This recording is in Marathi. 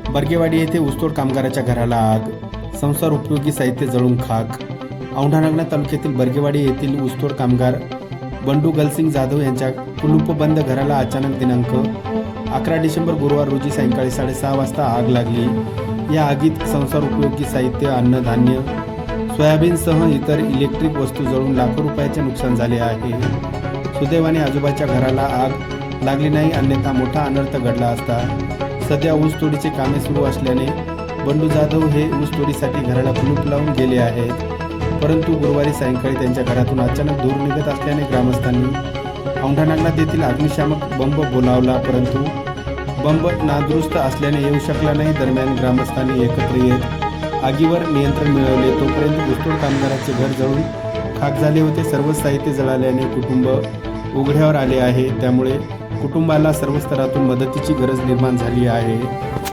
बर्गेवाडी येथे ऊसतोड कामगाराच्या घराला आग, संसार उपयोगी साहित्य जळून खाक। औंढा तालुक्यातील बर्गेवाडी येथील ऊसतोड कामगार बंडू गलसिंग जाधव यांच्या कुलूपबंद घराला अचानक दिनांक 11 डिसेंबर गुरुवार रोजी सायंकाळी 6:30 वाजता आग लागली। या आगीत संसार उपयोगी साहित्य, अन्नधान्य, सोयाबीनसह इतर इलेक्ट्रिक वस्तू जळून लाखो रुपयाचे नुकसान झाले आहे। सुदैवाने आजूबाच्या घराला आग लागली नाही, अन्यथा मोठा अनर्थ घडला असता। सध्या ऊसतोडीचे कामे सुरू असल्याने बंडू जाधव हे ऊसतोडीसाठी घराला कुलूप लावून गेले आहेत, परंतु गुरुवारी सायंकाळी त्यांच्या घरातून अचानक धूर निघत असल्याने ग्रामस्थांनी औंढा येथील अग्निशामक बंब बोलावला, परंतु बंब नादुरुस्त असल्याने येऊ शकला नाही। दरम्यान ग्रामस्थांनी एकत्र येत आगीवर नियंत्रण मिळवले। तोपर्यंत ऊसतोड कामगाराचे घर जळून खाक झाले होते। सर्व साहित्य जळाल्याने कुटुंब उघड्यावर आले आहे, त्यामुळे कुटुंबाला सर्व स्तरातून मदतीची गरज निर्माण झाली आहे।